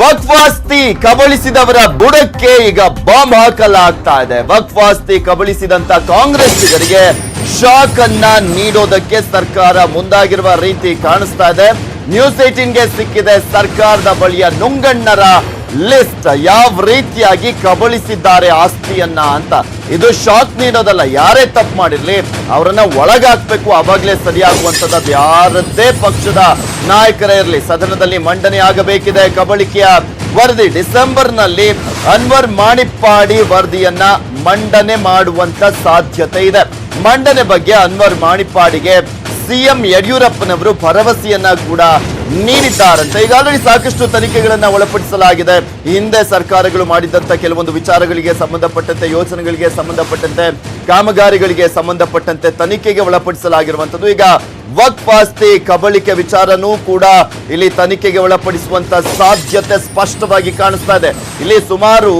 ವಕ್ಫ್ ಆಸ್ತಿ ಕಬಳಿಸಿದವರ ಬುಡಕ್ಕೆ ಈಗ ಬಾಂಬ್ ಹಾಕಲಾಗ್ತಾ ಇದೆ. ವಕ್ಫ್ ಆಸ್ತಿ ಕಬಳಿಸಿದಂತ ಕಾಂಗ್ರೆಸ್ಸಿಗರಿಗೆ ಶಾಕ್ ಅನ್ನ ನೀಡೋದಕ್ಕೆ ಸರ್ಕಾರ ಮುಂದಾಗಿರುವ ರೀತಿ ಕಾಣಿಸ್ತಾ ಇದೆ. ನ್ಯೂಸ್ 18ಗೆ ಸಿಕ್ಕಿದೆ ಸರ್ಕಾರದ ಬಳಿಯ ನುಂಗಣ್ಣರ ಲಿಸ್ಟ್, ಯಾವ ರೀತಿಯಾಗಿ ಕಬಳಿಸಿದ್ದಾರೆ ಆಸ್ತಿಯನ್ನ ಅಂತ. ಇದು ಶಾಕ್ ನೀಡೋದಲ್ಲ, ಯಾರೇ ತಪ್ಪು ಮಾಡಿರ್ಲಿ ಅವರನ್ನ ಒಳಗಾಕ್ಬೇಕು, ಅವಾಗ್ಲೇ ಸರಿಯಾಗುವಂತದ್ದು. ಯಾರದ್ದೇ ಪಕ್ಷದ ನಾಯಕರೇ ಇರಲಿ ಸದನದಲ್ಲಿ ಮಂಡನೆ ಆಗಬೇಕಿದೆ ಕಬಳಿಕೆಯ ವರದಿ. ಡಿಸೆಂಬರ್ನಲ್ಲಿ ಅನ್ವರ್ ಮಾಣಿಪ್ಪಾಡಿ ವರದಿಯನ್ನ ಮಂಡನೆ ಮಾಡುವಂತ ಸಾಧ್ಯತೆ ಇದೆ. ಮಂಡನೆ ಬಗ್ಗೆ ಅನ್ವರ್ ಮಾಣಿಪ್ಪಾಡಿಗೆ ಸಿಎಂ ಯಡಿಯೂರಪ್ಪನವರು ಭರವಸೆಯನ್ನ ಕೂಡ ನೀಡಿದ್ದಾರಂತೆ. ಈಗ ಆಲ್ರೆಡಿ ಸಾಕಷ್ಟು ತನಿಖೆಗಳನ್ನ ಒಳಪಡಿಸಲಾಗಿದೆ. ಹಿಂದೆ ಸರ್ಕಾರಗಳು ಮಾಡಿದಂತ ಕೆಲವೊಂದು ವಿಚಾರಗಳಿಗೆ ಸಂಬಂಧಪಟ್ಟಂತೆ, ಯೋಜನೆಗಳಿಗೆ ಸಂಬಂಧಪಟ್ಟಂತೆ, ಕಾಮಗಾರಿಗಳಿಗೆ ಸಂಬಂಧಪಟ್ಟಂತೆ ತನಿಖೆಗೆ ಒಳಪಡಿಸಲಾಗಿರುವಂತದ್ದು. ಈಗ ವಕ್ಫ್ ಆಸ್ತಿ ಕಬಳಿಕೆ ವಿಚಾರನೂ ಕೂಡ ಇಲ್ಲಿ ತನಿಖೆಗೆ ಒಳಪಡಿಸುವಂತ ಸಾಧ್ಯತೆ ಸ್ಪಷ್ಟವಾಗಿ ಕಾಣಿಸ್ತಾ ಇದೆ. ಇಲ್ಲಿ ಸುಮಾರು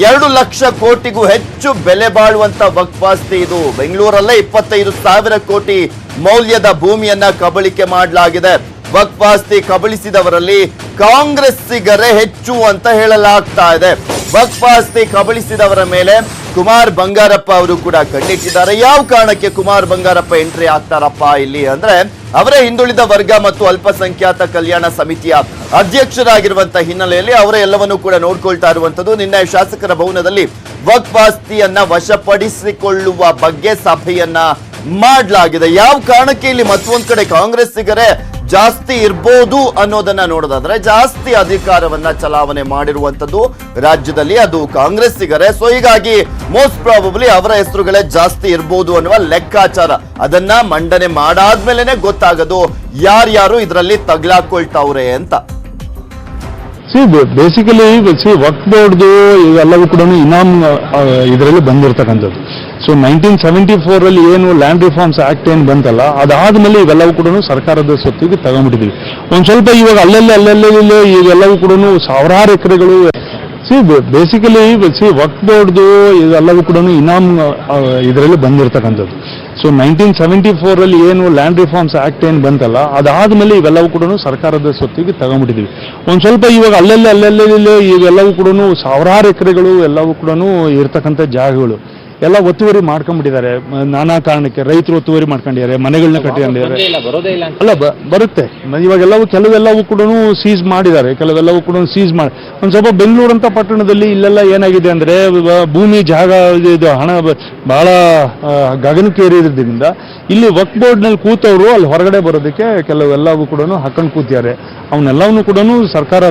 2 ಲಕ್ಷ ಕೋಟಿಗೂ ಹೆಚ್ಚು ಬೆಲೆ ಬಾಳುವಂತ ವಕ್ಫ್ ಆಸ್ತಿ ಇದು. ಬೆಂಗಳೂರಲ್ಲೇ 25,000 ಕೋಟಿ ಮೌಲ್ಯದ ಭೂಮಿಯನ್ನ ಕಬಳಿಕೆ ಮಾಡಲಾಗಿದೆ. ವಕ್ಫ್ ಆಸ್ತಿ ಕಬಳಿಸಿದವರಲ್ಲಿ ಕಾಂಗ್ರೆಸ್ಸಿಗರೇ ಹೆಚ್ಚು ಅಂತ ಹೇಳಲಾಗ್ತಾ ಇದೆ. ವಕ್ಫ್ ಆಸ್ತಿ ಕಬಳಿಸಿದವರ ಮೇಲೆ ಕುಮಾರ್ ಬಂಗಾರಪ್ಪ ಅವರು ಕೂಡ ಕಣ್ಣಿಟ್ಟಿದ್ದಾರೆ. ಯಾವ ಕಾರಣಕ್ಕೆ ಕುಮಾರ್ ಬಂಗಾರಪ್ಪ ಎಂಟ್ರಿ ಆಗ್ತಾರಪ್ಪ ಇಲ್ಲಿ ಅಂದ್ರೆ, ಅವರೇ ಹಿಂದುಳಿದ ವರ್ಗ ಮತ್ತು ಅಲ್ಪಸಂಖ್ಯಾತ ಕಲ್ಯಾಣ ಸಮಿತಿಯ ಅಧ್ಯಕ್ಷರಾಗಿರುವಂತಹ ಹಿನ್ನೆಲೆಯಲ್ಲಿ ಅವರೇ ಎಲ್ಲವನ್ನೂ ಕೂಡ ನೋಡ್ಕೊಳ್ತಾ ಇರುವಂತದ್ದು. ನಿನ್ನೆ ಶಾಸಕರ ಭವನದಲ್ಲಿ ವಕ್ಫ್ ಆಸ್ತಿಯನ್ನ ವಶಪಡಿಸಿಕೊಳ್ಳುವ ಬಗ್ಗೆ ಸಭೆಯನ್ನ ಮಾಡಲಾಗಿದೆ. ಯಾವ ಕಾರಣಕ್ಕೆ ಇಲ್ಲಿ ಮತ್ತೊಂದ್ ಕಡೆ ಕಾಂಗ್ರೆಸ್ಸಿಗರೇ ಜಾಸ್ತಿ ಇರ್ಬೋದು ಅನ್ನೋದನ್ನ ನೋಡೋದಾದ್ರೆ, ಜಾಸ್ತಿ ಅಧಿಕಾರವನ್ನ ಚಲಾವಣೆ ಮಾಡಿರುವಂತದ್ದು ರಾಜ್ಯದಲ್ಲಿ ಅದು ಕಾಂಗ್ರೆಸ್ಸಿಗರೇ. ಸೊ ಹೀಗಾಗಿ ಮೋಸ್ಟ್ ಪ್ರಾಬಬ್ಲಿ ಅವರ ಹೆಸರುಗಳೇ ಜಾಸ್ತಿ ಇರ್ಬೋದು ಅನ್ನುವ ಲೆಕ್ಕಾಚಾರ. ಅದನ್ನ ಮಂಡನೆ ಮಾಡಾದ್ಮೇಲೆನೆ ಗೊತ್ತಾಗೋದು ಯಾರ್ಯಾರು ಇದರಲ್ಲಿ ತಗ್ಲಾಕೊಳ್ತಾವ್ರೆ ಅಂತ. ಬೇಸಿಕಲಿ ವಕ್ಫ್ ಬೋರ್ಡ್ದು ಇವೆಲ್ಲವೂ ಕೂಡ ಇನಾಮ್ ಇದರಲ್ಲಿ ಬಂದಿರತಕ್ಕಂಥದ್ದು. ಸೊ 1974 ಅಲ್ಲಿ ಏನು ಲ್ಯಾಂಡ್ ರಿಫಾರ್ಮ್ಸ್ ಆಕ್ಟ್ ಏನು ಬಂತಲ್ಲ, ಅದಾದ್ಮೇಲೆ ಇವೆಲ್ಲವೂ ಕೂಡ ಸರ್ಕಾರದ ಸ್ವತ್ತಿಗೆ ತಗೊಂಡ್ಬಿಟ್ಟಿದ್ವಿ. ಒಂದ್ ಸ್ವಲ್ಪ ಇವಾಗ ಅಲ್ಲಲ್ಲಿ ಇವೆಲ್ಲವೂ ಕೂಡ ಸಾವಿರಾರು ಎಕರೆಗಳು. ಬೇಸಿಕಲಿ ವಕ್ಫ್ ಬೋರ್ಡ್ದು ಇವೆಲ್ಲವೂ ಕೂಡ ಇನಾಮ್ ಇದರಲ್ಲಿ ಬಂದಿರತಕ್ಕಂಥದ್ದು. ಸೊ 1974 ಅಲ್ಲಿ ಏನು ಲ್ಯಾಂಡ್ ರಿಫಾರ್ಮ್ಸ್ ಆಕ್ಟ್ ಏನು ಬಂತಲ್ಲ, ಅದಾದ್ಮೇಲೆ ಇವೆಲ್ಲವೂ ಕೂಡ ಸರ್ಕಾರದ ಸ್ವತ್ತಿಗೆ ತಗೊಂಡ್ಬಿಟ್ಟಿದ್ವಿ. ಒಂದ್ ಸ್ವಲ್ಪ ಇವಾಗ ಅಲ್ಲಲ್ಲಿ ಇವೆಲ್ಲವೂ ಕೂಡ ಸಾವಿರಾರು ಎಕರೆಗಳು ಎಲ್ಲವೂ ಕೂಡ ಇರ್ತಕ್ಕಂಥ ಜಾಗಗಳು ಎಲ್ಲ ಒತ್ತುವರಿ ಮಾಡ್ಕೊಂಡ್ಬಿಟ್ಟಿದ್ದಾರೆ. ನಾನಾ ಕಾರಣಕ್ಕೆ ರೈತರು ಒತ್ತುವರಿ ಮಾಡ್ಕೊಂಡಿದ್ದಾರೆ, ಮನೆಗಳನ್ನ ಕಟ್ಟಿಕೊಂಡಿದ್ದಾರೆ. ಅಲ್ಲ ಬರುತ್ತೆ ಇವಾಗೆಲ್ಲವೂ, ಕೆಲವೆಲ್ಲವೂ ಕೂಡ ಸೀಸ್ ಮಾಡಿದ್ದಾರೆ, ಕೆಲವೆಲ್ಲವೂ ಕೂಡ ಸೀಸ್ ಮಾಡಿ. ಒಂದ್ ಸ್ವಲ್ಪ ಬೆಂಗಳೂರಂತ ಪಟ್ಟಣದಲ್ಲಿ ಇಲ್ಲೆಲ್ಲ ಏನಾಗಿದೆ ಅಂದ್ರೆ, ಭೂಮಿ ಜಾಗ ಇದು ಹಣ ಬಹಳ ಗಗನಕ್ಕೇರಿದ್ರಿಂದ ಇಲ್ಲಿ ವಕ್ಫ್ ಬೋರ್ಡ್ ನಲ್ಲಿ ಕೂತವರು ಅಲ್ಲಿ ಹೊರಗಡೆ ಬರೋದಕ್ಕೆ ಕೆಲವೆಲ್ಲವೂ ಕೂಡ ಹಾಕೊಂಡು ಕೂತಿದ್ದಾರೆ. ಅವನ್ನೆಲ್ಲವನ್ನೂ ಕೂಡ ಸರ್ಕಾರ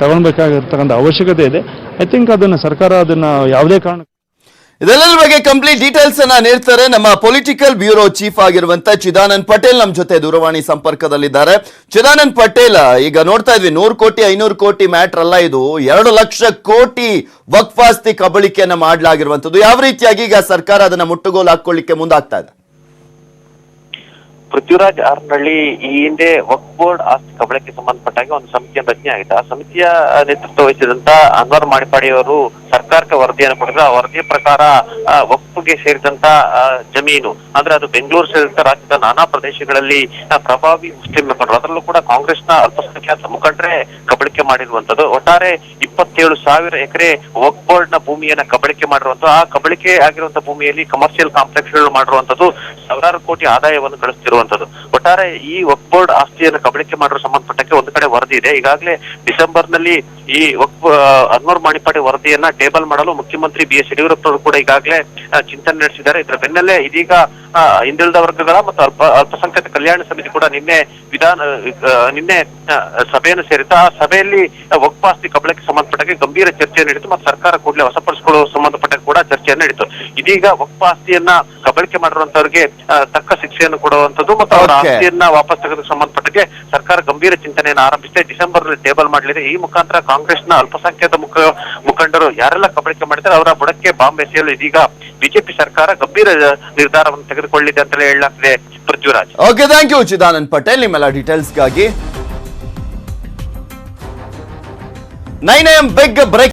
ತಗೊಳ್ಬೇಕಾಗಿರ್ತಕ್ಕಂಥ ಅವಶ್ಯಕತೆ ಇದೆ. ಐ ಥಿಂಕ್ ಅದನ್ನ ಸರ್ಕಾರ ಅದನ್ನ ಯಾವುದೇ ಕಾರಣ ಇದೆಲ್ಲರ ಬಗ್ಗೆ ಕಂಪ್ಲೀಟ್ ಡೀಟೇಲ್ಸ್ ಅನ್ನ ನೀಡ್ತಾರೆ ನಮ್ಮ ಪೊಲಿಟಿಕಲ್ ಬ್ಯೂರೋ ಚೀಫ್ ಆಗಿರುವಂತ ಚಿದಾನಂದ್ ಪಟೇಲ್ ನಮ್ಮ ಜೊತೆ ದೂರವಾಣಿ ಸಂಪರ್ಕದಲ್ಲಿದ್ದಾರೆ. ಚಿದಾನಂದ್ ಪಟೇಲ್, ಈಗ ನೋಡ್ತಾ ಇದ್ವಿ 100 ಕೋಟಿ 500 ಕೋಟಿ ಮ್ಯಾಟರ್ ಅಲ್ಲ ಇದು, 2 ಲಕ್ಷ ಕೋಟಿ ವಕ್ಫ್ ಆಸ್ತಿ ಕಬಳಿಕೆಯನ್ನ ಮಾಡಲಾಗಿರುವಂತದ್ದು. ಯಾವ ರೀತಿಯಾಗಿ ಈಗ ಸರ್ಕಾರ ಅದನ್ನ ಮುಟ್ಟುಗೋಲು ಹಾಕೊಳ್ಳಿಕ್ಕೆ ಮುಂದಾಗ್ತಾ ಇದೆ? ಪೃಥ್ವಿರಾಜ್ ಹಾರನಹಳ್ಳಿ ಈ ಹಿಂದೆ ವಕ್ಫ್ ಬೋರ್ಡ್ ಆಸ್ತಿ ಕಬಳಕ್ಕೆ ಸಂಬಂಧಪಟ್ಟಾಗ ಒಂದು ಸಮಿತಿಯನ್ನು ರಚನೆ ಆಗಿದೆ. ಆ ಸಮಿತಿಯ ನೇತೃತ್ವ ವಹಿಸಿದಂತ ಅನ್ವರ್ ಮಾಣಿಪ್ಪಾಡಿ ಅವರು ಸರ್ಕಾರಕ್ಕೆ ವರದಿಯನ್ನು ಕೊಟ್ಟಿದ್ರು. ಆ ವರದಿಯ ಪ್ರಕಾರ ವಕ್ಫ್ಗೆ ಸೇರಿದಂತ ಜಮೀನು ಅಂದ್ರೆ ಅದು ಬೆಂಗಳೂರು ಸೇರಿದಂತ ರಾಜ್ಯದ ನಾನಾ ಪ್ರದೇಶಗಳಲ್ಲಿ ಪ್ರಭಾವಿ ಮುಸ್ಲಿಂ ಮುಖಂಡರು, ಅದರಲ್ಲೂ ಕೂಡ ಕಾಂಗ್ರೆಸ್ನ ಅಲ್ಪಸಂಖ್ಯಾತ ಮುಖಂಡರೇ ಕಬಳಿಕೆ ಮಾಡಿರುವಂತದ್ದು. ಒಟ್ಟಾರೆ 27,000 ಎಕರೆ ವಕ್ಫ್ ಬೋರ್ಡ್ ನ ಭೂಮಿಯನ್ನ ಕಬಳಿಕೆ ಮಾಡಿರುವಂತದ್ದು. ಆ ಕಬಳಿಕೆ ಆಗಿರುವಂತಹ ಭೂಮಿಯಲ್ಲಿ ಕಮರ್ಷಿಯಲ್ ಕಾಂಪ್ಲೆಕ್ಸ್ ಗಳು ಮಾಡಿರುವಂತದ್ದು, ಸಾವಿರಾರು ಕೋಟಿ ಆದಾಯವನ್ನು ಗಳಿಸ್ತಿರುವಂತದ್ದು. ಒಟ್ಟಾರೆ ಈ ವಕ್ಫ್ ಬೋರ್ಡ್ ಆಸ್ತಿಯನ್ನು ಕಬಳಿಕೆ ಮಾಡುವ ಸಂಬಂಧಪಟ್ಟಕ್ಕೆ ಒಂದು ಕಡೆ ವರದಿ ಇದೆ. ಈಗಾಗಲೇ ಡಿಸೆಂಬರ್ ನಲ್ಲಿ ಈ ವಕ್ಫ್ ಅನ್ವರ್ ಮಾಣಿಪ್ಪಾಡಿ ವರದಿಯನ್ನ ಟೇಬಲ್ ಮಾಡಲು ಮುಖ್ಯಮಂತ್ರಿ BS ಯಡಿಯೂರಪ್ಪ ಅವರು ಕೂಡ ಈಗಾಗಲೇ ಚಿಂತನೆ ನಡೆಸಿದ್ದಾರೆ. ಇದರ ಬೆನ್ನಲ್ಲೇ ಇದೀಗ ಹಿಂದುಳಿದ ವರ್ಗಗಳ ಮತ್ತು ಅಲ್ಪಸಂಖ್ಯಾತ ಕಲ್ಯಾಣ ಸಮಿತಿ ಕೂಡ ನಿನ್ನೆ ಸಭೆಯನ್ನು ಸೇರಿತ್ತು. ಆ ಸಭೆಯಲ್ಲಿ ವಕ್ಫ್ ಆಸ್ತಿ ಕಬಳಕ್ಕೆ ಸಂಬಂಧಪಟ್ಟಕ್ಕೆ ಗಂಭೀರ ಚರ್ಚೆ ನಡೆಯಿತು ಮತ್ತು ಸರ್ಕಾರ ಕೂಡಲೇ ವಶಪಡಿಸಿಕೊಳ್ಳುವ ಸಂಬಂಧಪಟ್ಟಕ್ಕೆ ಕೂಡ ಚರ್ಚೆಯನ್ನು ನಡೆಯಿತು. ಇದೀಗ ವಕ್ಫ್ ಆಸ್ತಿಯನ್ನ ಕಬಳಿಕೆ ಮಾಡಿರುವಂತವರಿಗೆ ತಕ್ಕ ಶಿಕ್ಷೆಯನ್ನು ಕೊಡುವಂತದ್ದು ಮತ್ತು ಅವರ ಆಸ್ತಿಯನ್ನ ವಾಪಸ್ ತೆಗೆದು ಸಂಬಂಧಪಟ್ಟಕ್ಕೆ ಸರ್ಕಾರ ಗಂಭೀರ ಚಿಂತನೆಯನ್ನು ಆರಂಭಿಸಿದೆ. ಡಿಸೆಂಬರ್ ಟೇಬಲ್ ಮಾಡಲಿದೆ. ಈ ಮುಖಾಂತರ ಕಾಂಗ್ರೆಸ್ನ ಅಲ್ಪಸಂಖ್ಯಾತ ಮುಖಂಡರು ಯಾರೆಲ್ಲ ಕಬಳಿಕೆ ಮಾಡಿದ್ದಾರೆ ಅವರ ಬುಡಕ್ಕೆ ಬಾಂಬ್ ಎಸೆಯಲು ಇದೀಗ ಬಿಜೆಪಿ ಸರ್ಕಾರ ಗಂಭೀರ ನಿರ್ಧಾರವನ್ನು ತೆಗೆದುಕೊಳ್ಳಿದೆ ಅಂತಲೇ ಹೇಳಲಾಗ್ತಿದೆ. Prithviraj, okay, thank you Chidanand Patel ನಿಮ್ಮೆಲ್ಲ ಡೀಟೇಲ್ಸ್ಗಾಗಿ. 9 AM ಬಿಗ್ ಬ್ರೇಕ್.